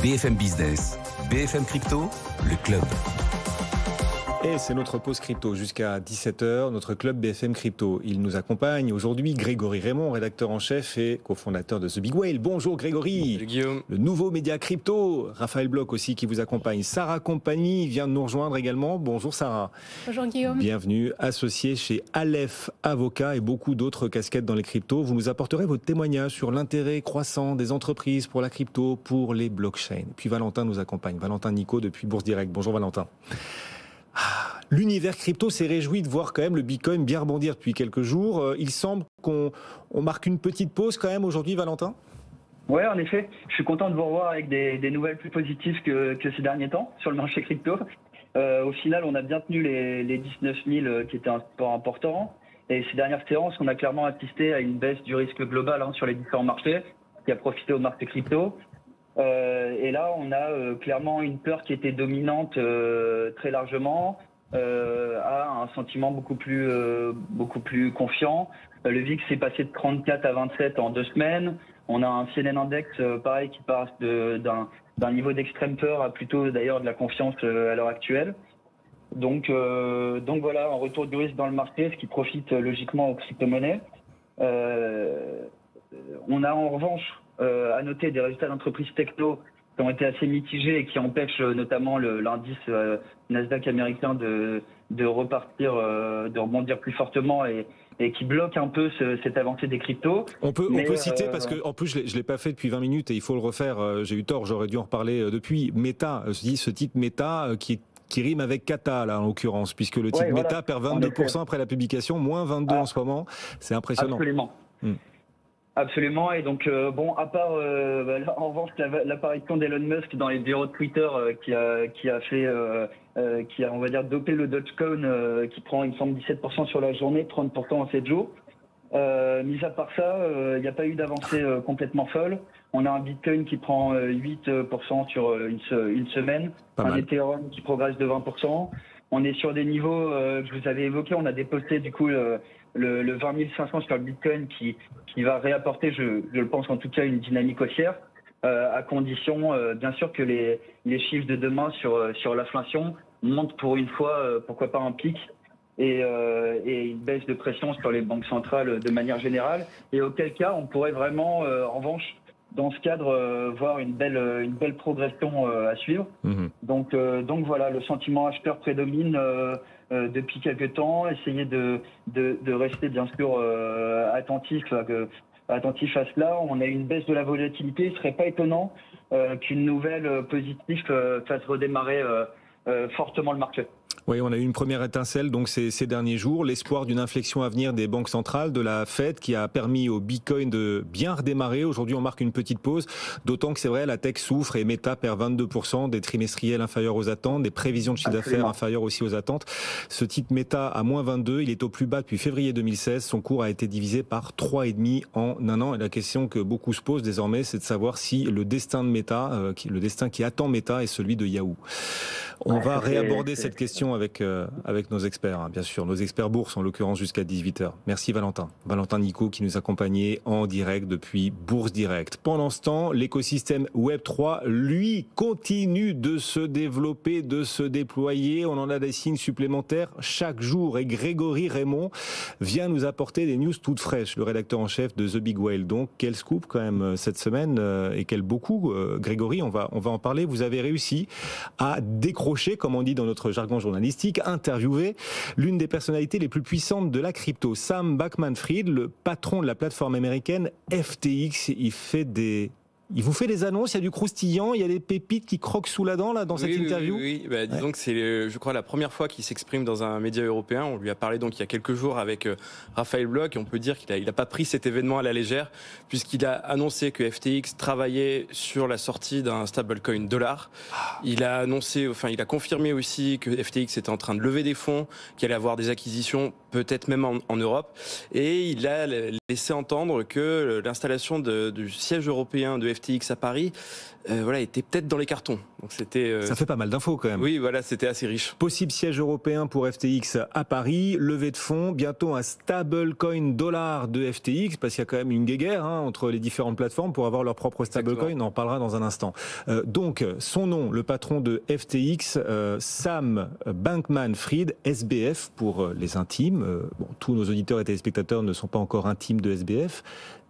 BFM Business, BFM Crypto, le club. Et c'est notre pause crypto jusqu'à 17h, notre club BFM Crypto. Il nous accompagne aujourd'hui Grégory Raymond, rédacteur en chef et cofondateur de The Big Whale. Bonjour Grégory. Bonjour Guillaume. Le nouveau média crypto. Raphaël Bloch aussi qui vous accompagne. Sarah Compagnie vient de nous rejoindre également. Bonjour Sarah. Bonjour Guillaume. Bienvenue, associée chez Aleph Avocat et beaucoup d'autres casquettes dans les cryptos. Vous nous apporterez votre témoignage sur l'intérêt croissant des entreprises pour la crypto, pour les blockchains. Et puis Valentin nous accompagne. Valentin Nico depuis Bourse Direct. Bonjour Valentin. L'univers crypto s'est réjoui de voir quand même le Bitcoin bien rebondir depuis quelques jours. Il semble qu'on marque une petite pause quand même aujourd'hui, Valentin ? Ouais, en effet. Je suis content de vous revoir avec des nouvelles plus positives que ces derniers temps sur le marché crypto. Au final, on a bien tenu les 19 000 qui étaient un support important. Et ces dernières séances, on a clairement assisté à une baisse du risque global sur les différents marchés qui a profité au marché crypto. Et là, on a clairement une peur qui était dominante très largement, à un sentiment beaucoup plus confiant. Le VIX est passé de 34 à 27 en 2 semaines. On a un CNN Index, pareil, qui passe d'un niveau d'extrême peur à plutôt d'ailleurs de la confiance à l'heure actuelle. Donc voilà, un retour du risque dans le marché, ce qui profite logiquement aux crypto-monnaies. On a en revanche à noter des résultats d'entreprises techno qui ont été assez mitigés et qui empêchent notamment l'indice Nasdaq américain de rebondir plus fortement et qui bloquent un peu cette avancée des cryptos. On peut citer, parce que en plus je l'ai pas fait depuis 20 minutes et il faut le refaire, j'ai eu tort, j'aurais dû en reparler depuis, Meta, ce titre Meta qui rime avec Kata là en l'occurrence, puisque le titre Meta perd 22% après la publication, moins 22 en ce moment, c'est impressionnant. Absolument. Absolument, et donc à part en revanche l'apparition d'Elon Musk dans les bureaux de Twitter qui a on va dire dopé le Dogecoin qui prend il me semble 17% sur la journée, 30% en 7 jours. Mis à part ça, il n'y a pas eu d'avancée complètement folle. On a un Bitcoin qui prend 8% sur une semaine, un Ethereum qui progresse de 20%. On est sur des niveaux que je vous avais évoqués. On a déposté du coup le 20 500 sur le Bitcoin qui va réapporter, je le pense en tout cas, une dynamique haussière, à condition bien sûr que les chiffres de demain sur l'inflation montent pour une fois, pourquoi pas un pic, et une baisse de pression sur les banques centrales de manière générale, et auquel cas on pourrait vraiment en revanche dans ce cadre voir une belle progression à suivre. Donc voilà, le sentiment acheteur prédomine depuis quelques temps. Essayer de rester bien sûr attentif à cela. On a une baisse de la volatilité. Il serait pas étonnant qu'une nouvelle positive fasse redémarrer fortement le marché. Oui, on a eu une première étincelle donc ces derniers jours, l'espoir d'une inflexion à venir des banques centrales, de la Fed, qui a permis au Bitcoin de bien redémarrer. Aujourd'hui, on marque une petite pause, d'autant que c'est vrai, la tech souffre et Meta perd 22%, des trimestriels inférieurs aux attentes, des prévisions de chiffre d'affaires inférieures aussi aux attentes. Ce titre Meta à moins 22, il est au plus bas depuis février 2016. Son cours a été divisé par 3,5 en un an. Et la question que beaucoup se posent désormais, c'est de savoir si le destin de Meta, le destin qui attend Meta, est celui de Yahoo. On va réaborder cette question avec nos experts, bien sûr, nos experts bourse en l'occurrence jusqu'à 18h. Merci Valentin. Valentin Nico qui nous accompagnait en direct depuis Bourse Direct. Pendant ce temps, l'écosystème Web3, lui, continue de se développer, de se déployer. On en a des signes supplémentaires chaque jour et Grégory Raymond vient nous apporter des news toutes fraîches, le rédacteur en chef de The Big Whale. Donc, quel scoop quand même cette semaine et quel beaucoup. Grégory, on va en parler. Vous avez réussi à décrocher, comme on dit dans notre jargon journalistique, interviewer l'une des personnalités les plus puissantes de la crypto, Sam Bankman-Fried, le patron de la plateforme américaine FTX. Il vous fait des annonces, il y a du croustillant, il y a des pépites qui croquent sous la dent là dans cette interview. Oui. Disons que c'est, je crois, la première fois qu'il s'exprime dans un média européen. On lui a parlé donc il y a quelques jours avec Raphaël Bloch et on peut dire qu'il a pas pris cet événement à la légère puisqu'il a annoncé que FTX travaillait sur la sortie d'un stablecoin dollar. Il a confirmé aussi que FTX était en train de lever des fonds, qu'il allait avoir des acquisitions peut-être même en Europe. Et il a laissé entendre que l'installation du siège européen de FTX à Paris était peut-être dans les cartons. Donc ça fait pas mal d'infos quand même. Oui, voilà, c'était assez riche. Possible siège européen pour FTX à Paris, levée de fonds, bientôt un stablecoin dollar de FTX, parce qu'il y a quand même une guéguerre entre les différentes plateformes pour avoir leur propre stablecoin. On en parlera dans un instant. Donc, son nom, le patron de FTX, Sam Bankman-Fried, SBF pour les intimes. Tous nos auditeurs et téléspectateurs ne sont pas encore intimes de SBF.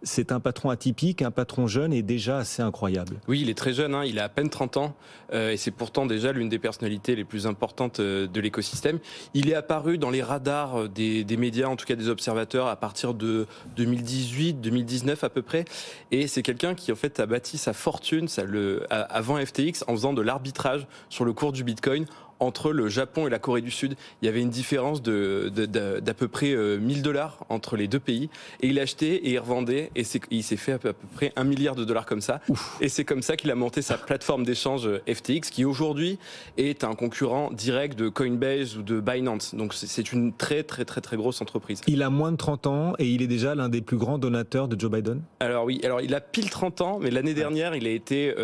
C'est un patron atypique, un patron jeune et déjà assez incroyable. Oui, il est très jeune, il a à peine 30 ans et c'est pourtant déjà l'une des personnalités les plus importantes de l'écosystème. Il est apparu dans les radars des médias, en tout cas des observateurs, à partir de 2018-2019 à peu près. Et c'est quelqu'un qui en fait a bâti sa fortune avant FTX en faisant de l'arbitrage sur le cours du Bitcoin entre le Japon et la Corée du Sud. Il y avait une différence d'à peu près $1000 entre les deux pays. Et il achetait et il revendait. Et il s'est fait à peu près $1 milliard comme ça. Ouf. Et c'est comme ça qu'il a monté sa plateforme d'échange FTX, qui aujourd'hui est un concurrent direct de Coinbase ou de Binance. Donc c'est une très très très très grosse entreprise. Il a moins de 30 ans et il est déjà l'un des plus grands donateurs de Joe Biden. Alors il a pile 30 ans, mais l'année dernière, il a été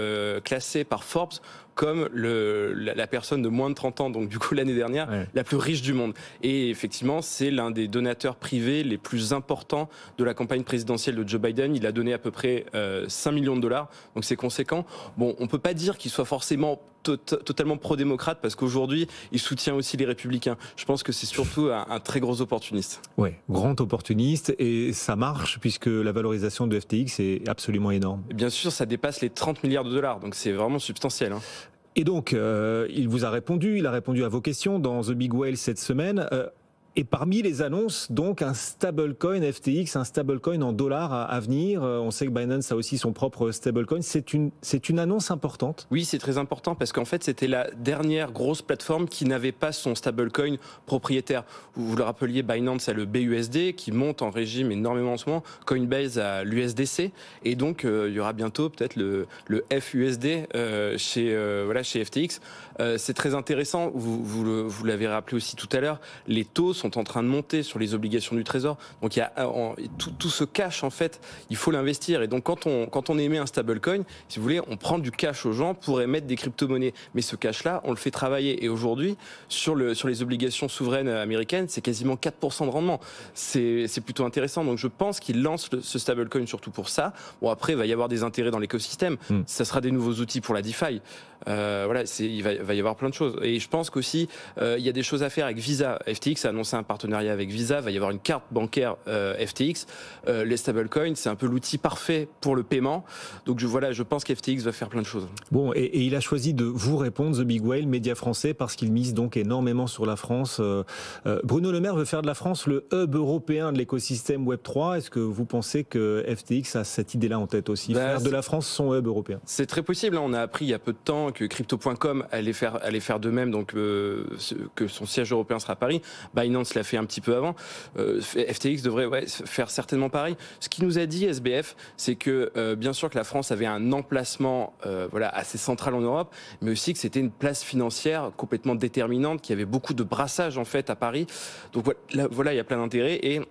classé par Forbes comme la personne de moins de 30 ans, donc du coup l'année dernière, la plus riche du monde. Et effectivement, c'est l'un des donateurs privés les plus importants de la campagne présidentielle de Joe Biden. Il a donné à peu près $5 millions, donc c'est conséquent. Bon, on peut pas dire qu'il soit forcément totalement pro-démocrate, parce qu'aujourd'hui, il soutient aussi les républicains. Je pense que c'est surtout un très gros opportuniste. Oui, grand opportuniste, et ça marche, puisque la valorisation de FTX est absolument énorme. Et bien sûr, ça dépasse les $30 milliards, donc c'est vraiment substantiel. Et donc, il vous a répondu, il a répondu à vos questions dans The Big Whale cette semaine. Et parmi les annonces, donc un stablecoin FTX, un stablecoin en dollars à venir. On sait que Binance a aussi son propre stablecoin. C'est une annonce importante. Oui, c'est très important parce qu'en fait, c'était la dernière grosse plateforme qui n'avait pas son stablecoin propriétaire. Vous le rappeliez, Binance a le BUSD qui monte en régime énormément en ce moment. Coinbase a l'USDC. Et donc, il y aura bientôt peut-être le FUSD chez FTX. C'est très intéressant. Vous l'avez rappelé aussi tout à l'heure. Les taux sont en train de monter sur les obligations du Trésor. Donc tout ce cash, en fait, il faut l'investir. Et donc quand on émet un stablecoin, si vous voulez, on prend du cash aux gens pour émettre des crypto-monnaies. Mais ce cash-là, on le fait travailler. Et aujourd'hui, sur les obligations souveraines américaines, c'est quasiment 4% de rendement. C'est plutôt intéressant. Donc je pense qu'il lance ce stablecoin surtout pour ça. Bon, après, il va y avoir des intérêts dans l'écosystème. Ça sera des nouveaux outils pour la DeFi. Il va y avoir plein de choses. Et je pense qu'aussi, il y a des choses à faire avec Visa. FTX a annoncé un partenariat avec Visa. Il va y avoir une carte bancaire FTX. Les stablecoins, c'est un peu l'outil parfait pour le paiement. Donc je pense qu'FTX va faire plein de choses. Bon, et il a choisi de vous répondre, The Big Whale, média français, parce qu'il mise donc énormément sur la France. Bruno Le Maire veut faire de la France le hub européen de l'écosystème Web3. Est-ce que vous pensez que FTX a cette idée-là en tête aussi, faire de la France son hub européen? C'est très possible. On a appris il y a peu de temps que Crypto.com allait faire de même, donc que son siège européen sera à Paris. Binance l'a fait un petit peu avant. FTX devrait faire certainement pareil. Ce qu'il nous a dit, SBF, c'est que bien sûr que la France avait un emplacement assez central en Europe, mais aussi que c'était une place financière complètement déterminante, qu'il y avait beaucoup de brassage en fait à Paris. Donc voilà, il y a plein d'intérêts. Et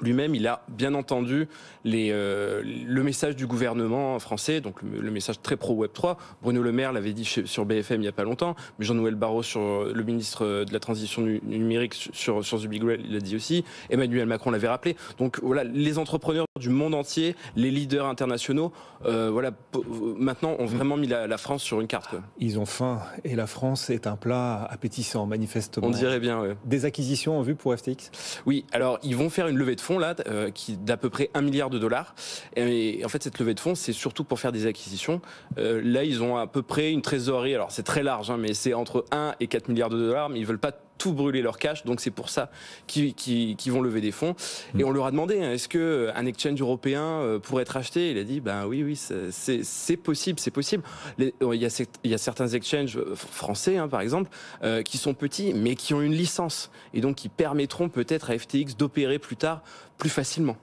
lui-même, il a bien entendu le message du gouvernement français, donc le message très pro Web3. Bruno Le Maire l'avait dit sur BFM il n'y a pas longtemps, mais Jean-Noël Barrot, le ministre de la Transition numérique sur The Big Whale, il l'a dit aussi. Emmanuel Macron l'avait rappelé. Donc voilà, les entrepreneurs du monde entier, les leaders internationaux, maintenant ont vraiment mis la France sur une carte. Ils ont faim et la France est un plat appétissant, manifestement. On dirait bien, oui. Des acquisitions en vue pour FTX? Oui, alors ils vont faire une levée de fonds là, d'à peu près $1 milliard. Et en fait, cette levée de fonds, c'est surtout pour faire des acquisitions. Là, ils ont à peu près une trésorerie, alors c'est très large, mais c'est entre 1 et 4 milliards de dollars, mais ils veulent pas tout brûler leur cash, donc c'est pour ça qu'ils vont lever des fonds. Et on leur a demandé, est-ce qu'un exchange européen pourrait être acheté? Il a dit, oui, c'est possible, c'est possible. Il y a certains exchanges français, par exemple, qui sont petits, mais qui ont une licence, et donc qui permettront peut-être à FTX d'opérer plus tard, plus facilement.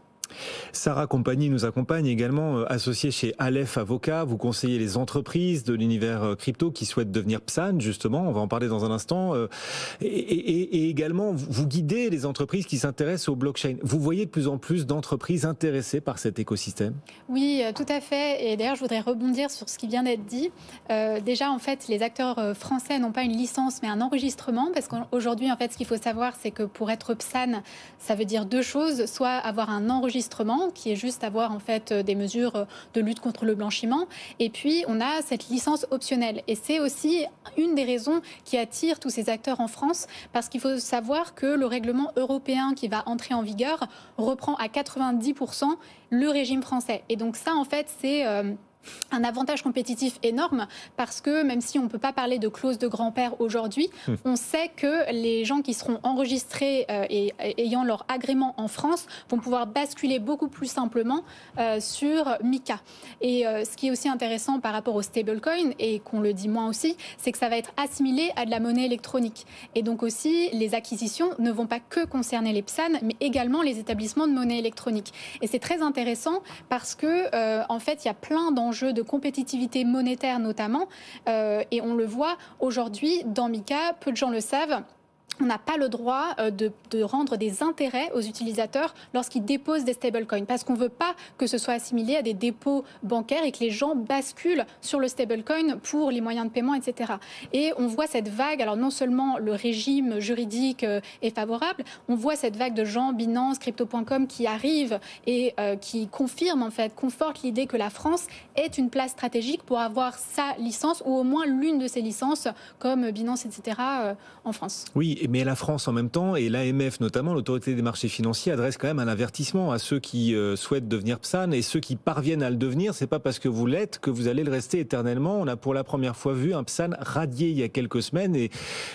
Sarah Compagnie nous accompagne également, associée chez Aleph Avocat. Vous conseillez les entreprises de l'univers crypto qui souhaitent devenir PSAN, justement. On va en parler dans un instant. Et également, vous guidez les entreprises qui s'intéressent au blockchain. Vous voyez de plus en plus d'entreprises intéressées par cet écosystème? Oui, tout à fait. Et d'ailleurs, je voudrais rebondir sur ce qui vient d'être dit. Déjà, en fait, les acteurs français n'ont pas une licence, mais un enregistrement. Parce qu'aujourd'hui, en fait, ce qu'il faut savoir, c'est que pour être PSAN, ça veut dire deux choses. Soit avoir un enregistrement, qui est juste avoir en fait des mesures de lutte contre le blanchiment. Et puis, on a cette licence optionnelle. Et c'est aussi une des raisons qui attire tous ces acteurs en France, parce qu'il faut savoir que le règlement européen qui va entrer en vigueur reprend à 90% le régime français. Et donc ça, en fait, c'est un avantage compétitif énorme, parce que même si on ne peut pas parler de clause de grand-père aujourd'hui, on sait que les gens qui seront enregistrés et ayant leur agrément en France vont pouvoir basculer beaucoup plus simplement sur MiCA. Et ce qui est aussi intéressant par rapport au stablecoin, et qu'on le dit moins aussi, c'est que ça va être assimilé à de la monnaie électronique. Et donc aussi, les acquisitions ne vont pas que concerner les PSAN, mais également les établissements de monnaie électronique. Et c'est très intéressant parce que, en fait, il y a plein d'enjeux de compétitivité monétaire notamment, et on le voit aujourd'hui dans MiCA, peu de gens le savent. On n'a pas le droit de rendre des intérêts aux utilisateurs lorsqu'ils déposent des stablecoins, parce qu'on ne veut pas que ce soit assimilé à des dépôts bancaires et que les gens basculent sur le stablecoin pour les moyens de paiement, etc. Et on voit cette vague, alors non seulement le régime juridique est favorable, on voit cette vague de gens, Binance, Crypto.com, qui arrivent et qui confirment, en fait, confortent l'idée que la France est une place stratégique pour avoir sa licence, ou au moins l'une de ses licences, comme Binance, etc., en France. Oui, mais la France en même temps, et l'AMF notamment, l'autorité des marchés financiers, adresse quand même un avertissement à ceux qui souhaitent devenir PSAN, et ceux qui parviennent à le devenir. C'est pas parce que vous l'êtes que vous allez le rester éternellement. On a pour la première fois vu un PSAN radié il y a quelques semaines, et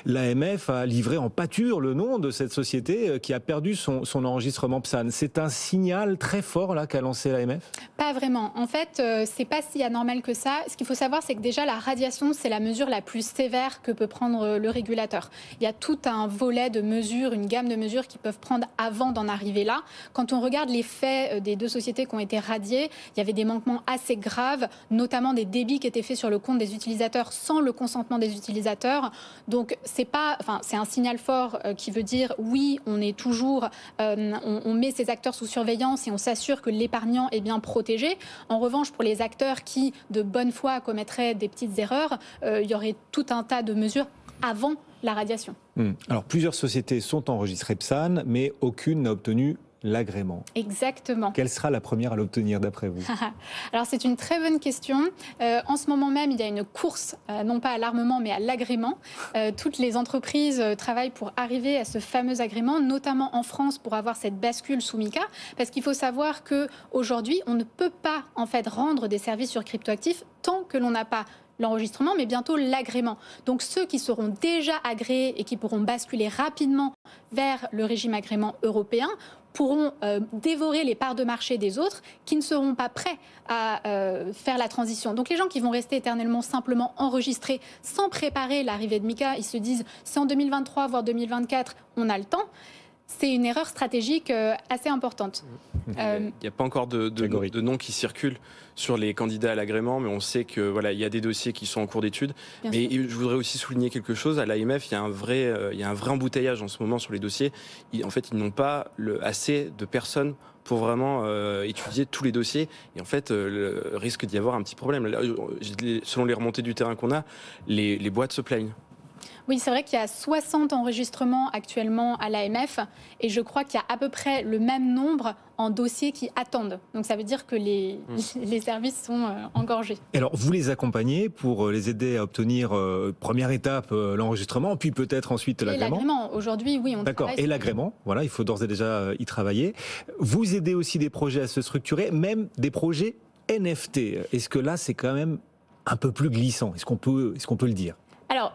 l'AMF a livré en pâture le nom de cette société qui a perdu son enregistrement PSAN. C'est un signal très fort là qu'a lancé l'AMF? Pas vraiment. En fait, c'est pas si anormal que ça. Ce qu'il faut savoir, c'est que déjà la radiation, c'est la mesure la plus sévère que peut prendre le régulateur. Il y a tout un volet de mesures, une gamme de mesures qu'ils peuvent prendre avant d'en arriver là. Quand on regarde les faits des deux sociétés qui ont été radiées, il y avait des manquements assez graves, notamment des débits qui étaient faits sur le compte des utilisateurs sans le consentement des utilisateurs. Donc c'est un signal fort qui veut dire oui, on est toujours, on met ces acteurs sous surveillance et on s'assure que l'épargnant est bien protégé. En revanche, pour les acteurs qui, de bonne foi, commettraient des petites erreurs, il y aurait tout un tas de mesures avant la radiation. Alors, plusieurs sociétés sont enregistrées PSAN, mais aucune n'a obtenu l'agrément. Exactement. Quelle sera la première à l'obtenir d'après vous? Alors c'est une très bonne question. En ce moment même, il y a une course, non pas à l'armement, mais à l'agrément. Toutes les entreprises travaillent pour arriver à ce fameux agrément, notamment en France, pour avoir cette bascule sous MiCA. Parce qu'il faut savoir qu'aujourd'hui, on ne peut pas en fait rendre des services sur cryptoactifs tant que l'on n'a pas l'enregistrement, mais bientôt l'agrément. Donc ceux qui seront déjà agréés et qui pourront basculer rapidement vers le régime agrément européen pourront dévorer les parts de marché des autres qui ne seront pas prêts à faire la transition. Donc les gens qui vont rester éternellement simplement enregistrés sans préparer l'arrivée de MiCA, ils se disent c'est en 2023 voire 2024, on a le temps. C'est une erreur stratégique assez importante. Il n'y a pas encore de noms qui circulent sur les candidats à l'agrément, mais on sait que voilà, il y a des dossiers qui sont en cours d'étude. Mais je voudrais aussi souligner quelque chose. À l'AMF, il y a un vrai embouteillage en ce moment sur les dossiers. En fait, ils n'ont pas assez de personnes pour vraiment étudier tous les dossiers. Et en fait, risque d'y avoir un petit problème. Là, selon les remontées du terrain qu'on a, les boîtes se plaignent. Oui, c'est vrai qu'il y a 60 enregistrements actuellement à l'AMF et je crois qu'il y a à peu près le même nombre en dossiers qui attendent. Donc ça veut dire que les services sont engorgés. Et alors, vous les accompagnez pour les aider à obtenir, première étape, l'enregistrement, puis peut-être ensuite l'agrément? L'agrément, aujourd'hui, oui, on D'accord, travaille. et l'agrément, voilà, il faut d'ores et déjà y travailler. Vous aidez aussi des projets à se structurer, même des projets NFT. Est-ce que là, c'est quand même un peu plus glissant? Est-ce qu'on peut le dire? Alors,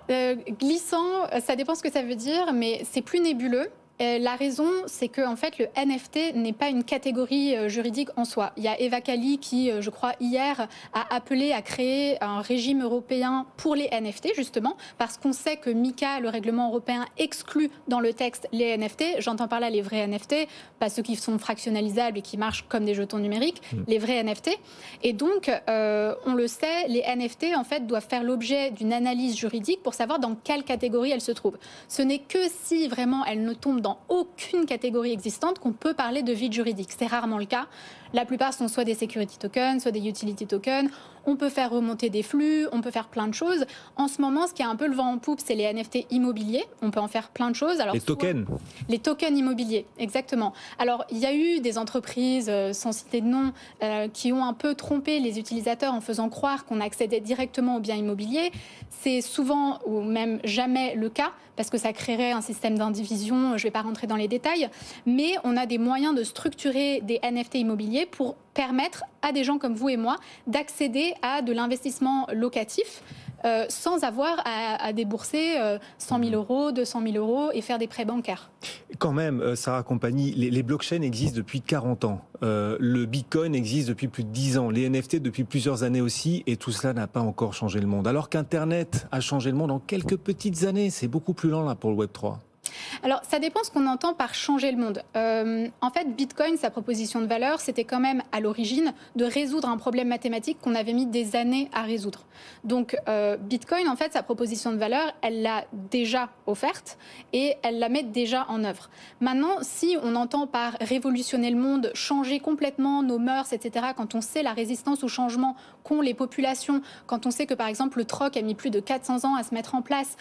glissant, ça dépend ce que ça veut dire, mais c'est plus nébuleux. La raison, c'est que en fait, le NFT n'est pas une catégorie juridique en soi. Il y a Eva Kaili qui, je crois, hier, a appelé à créer un régime européen pour les NFT, justement, parce qu'on sait que MiCA, le règlement européen, exclut dans le texte les NFT. J'entends par là les vrais NFT, pas ceux qui sont fractionnalisables et qui marchent comme des jetons numériques, les vrais NFT. Et donc, on le sait, les NFT, en fait, doivent faire l'objet d'une analyse juridique pour savoir dans quelle catégorie elles se trouvent. Ce n'est que si vraiment elles ne tombent dans aucune catégorie existante qu'on peut parler de vide juridique. C'est rarement le cas. La plupart sont soit des security tokens, soit des utility tokens. On peut faire remonter des flux, on peut faire plein de choses. En ce moment, ce qui a un peu le vent en poupe, c'est les NFT immobiliers. On peut en faire plein de choses. Alors, les tokens. Les tokens immobiliers, exactement. Alors, il y a eu des entreprises, sans citer de nom, qui ont un peu trompé les utilisateurs en faisant croire qu'on accédait directement aux biens immobiliers. C'est souvent ou même jamais le cas, parce que ça créerait un système d'indivision. Je ne vais pas rentrer dans les détails. Mais on a des moyens de structurer des NFT immobiliers pour permettre à des gens comme vous et moi d'accéder à de l'investissement locatif sans avoir à débourser 100 000 euros, 200 000 euros et faire des prêts bancaires. Quand même, Sarah Compagnie, les blockchains existent depuis 40 ans. Le Bitcoin existe depuis plus de 10 ans. Les NFT depuis plusieurs années aussi. Et tout cela n'a pas encore changé le monde. Alors qu'Internet a changé le monde en quelques petites années. C'est beaucoup plus lent là pour le Web3. Alors, ça dépend ce qu'on entend par changer le monde. En fait, Bitcoin, sa proposition de valeur, c'était quand même à l'origine de résoudre un problème mathématique qu'on avait mis des années à résoudre. Donc, Bitcoin, en fait, sa proposition de valeur, elle l'a déjà offerte et elle la met déjà en œuvre. Maintenant, si on entend par révolutionner le monde, changer complètement nos mœurs, etc., quand on sait la résistance au changement qu'ont les populations, quand on sait que, par exemple, le troc a mis plus de 400 ans à se mettre en place,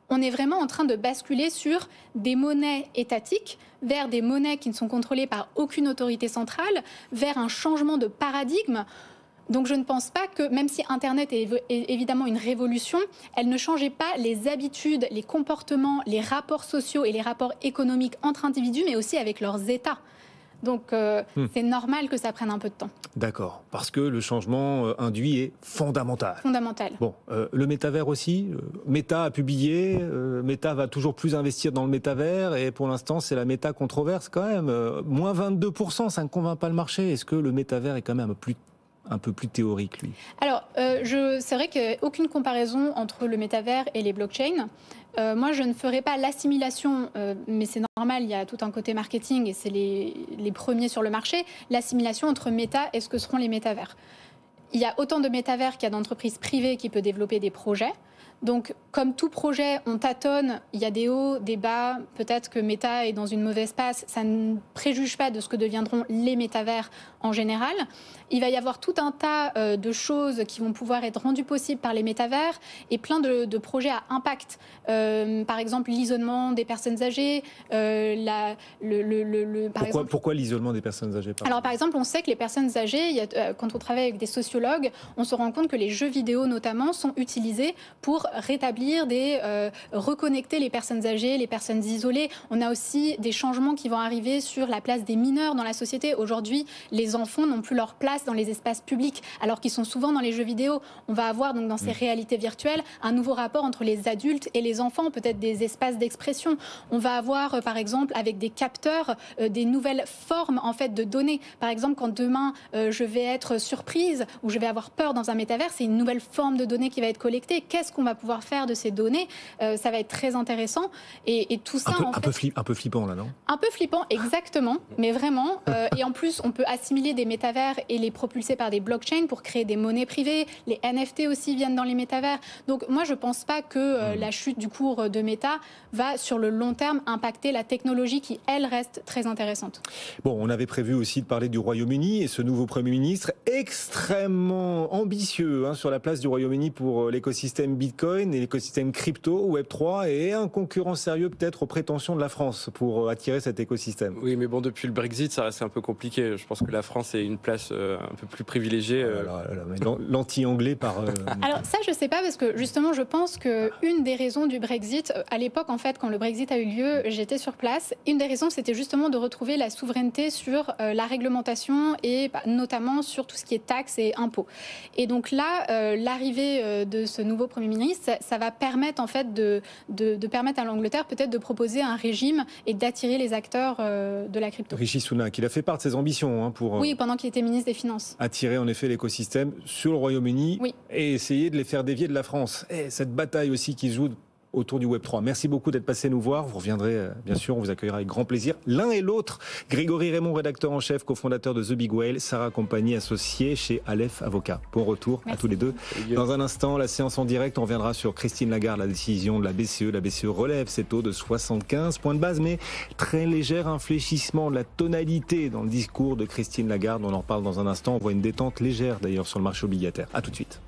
on est vraiment en train de basculer sur des monnaies étatiques vers des monnaies qui ne sont contrôlées par aucune autorité centrale, vers un changement de paradigme. Donc je ne pense pas que, même si Internet est évidemment une révolution, elle ne changeait pas les habitudes, les comportements, les rapports sociaux et les rapports économiques entre individus, mais aussi avec leurs États. Donc c'est normal que ça prenne un peu de temps. D'accord, parce que le changement induit est fondamental. Fondamental. Bon, le métavers aussi. Meta a publié, Meta va toujours plus investir dans le métavers et pour l'instant c'est la méta controverse quand même. Moins 22%, ça ne convainc pas le marché. Est-ce que le métavers est quand même un peu plus théorique, lui? Alors, c'est vrai qu'il n'y a aucune comparaison entre le métavers et les blockchains. Moi, je ne ferai pas l'assimilation, mais c'est normal, il y a tout un côté marketing et c'est les premiers sur le marché, l'assimilation entre méta et ce que seront les métavers. Il y a autant de métavers qu'il y a d'entreprises privées qui peuvent développer des projets. Donc, comme tout projet, on tâtonne, il y a des hauts, des bas. Peut-être que Meta est dans une mauvaise passe. Ça ne préjuge pas de ce que deviendront les métavers en général. Il va y avoir tout un tas de choses qui vont pouvoir être rendues possibles par les métavers et plein de projets à impact. Par exemple, l'isolement des personnes âgées. Pourquoi l'isolement des personnes âgées? Alors, par exemple, on sait que les personnes âgées, quand on travaille avec des sociologues, on se rend compte que les jeux vidéo, notamment, sont utilisés pour rétablir reconnecter les personnes âgées, les personnes isolées. On a aussi des changements qui vont arriver sur la place des mineurs dans la société. Aujourd'hui, les enfants n'ont plus leur place dans les espaces publics, alors qu'ils sont souvent dans les jeux vidéo. On va avoir donc dans ces réalités virtuelles un nouveau rapport entre les adultes et les enfants, peut-être des espaces d'expression. On va avoir, par exemple, avec des capteurs, des nouvelles formes en fait de données. Par exemple, quand demain je vais être surprise ou je vais avoir peur dans un métavers, c'est une nouvelle forme de données qui va être collectée. Qu'est-ce qu'on va pouvoir faire de ces données? Ça va être très intéressant. Et tout ça, un peu flippant, là, non? Un peu flippant, exactement. Mais vraiment. Et en plus, on peut assimiler des métavers et les propulser par des blockchains pour créer des monnaies privées. Les NFT aussi viennent dans les métavers. Donc, moi, je ne pense pas que la chute du cours de Meta va, sur le long terme, impacter la technologie qui, elle, reste très intéressante. Bon, on avait prévu aussi de parler du Royaume-Uni et ce nouveau Premier ministre extrêmement ambitieux sur la place du Royaume-Uni pour l'écosystème Bitcoin et l'écosystème crypto, Web3 et un concurrent sérieux peut-être aux prétentions de la France pour attirer cet écosystème. Oui, mais bon, depuis le Brexit, ça reste un peu compliqué. Je pense que la France est une place un peu plus privilégiée. L'anti-anglais par... Alors ça, je ne sais pas, parce que justement, je pense qu'une des raisons du Brexit, à l'époque, en fait, quand le Brexit a eu lieu, j'étais sur place. Une des raisons, c'était justement de retrouver la souveraineté sur la réglementation et notamment sur tout ce qui est taxes et impôts. Et donc là, l'arrivée de ce nouveau Premier ministre, ça va permettre en fait de permettre à l'Angleterre peut-être de proposer un régime et d'attirer les acteurs de la crypto. Rishi Sunak, il a fait part de ses ambitions pour oui, pendant qu'il était ministre des Finances. Attirer en effet l'écosystème sur le Royaume-Uni et essayer de les faire dévier de la France. Et cette bataille aussi qui se joue autour du Web3. Merci beaucoup d'être passé nous voir. Vous reviendrez, bien sûr, on vous accueillera avec grand plaisir. L'un et l'autre, Grégory Raymond, rédacteur en chef, cofondateur de The Big Whale, Sarah Compagnie, associée chez Aleph Avocat. Bon retour à tous les deux. Dans un instant, la séance en direct, on reviendra sur Christine Lagarde, la décision de la BCE. La BCE relève ses taux de 75 points de base, mais très léger infléchissement de la tonalité dans le discours de Christine Lagarde. On en reparle dans un instant. On voit une détente légère d'ailleurs sur le marché obligataire. À tout de suite.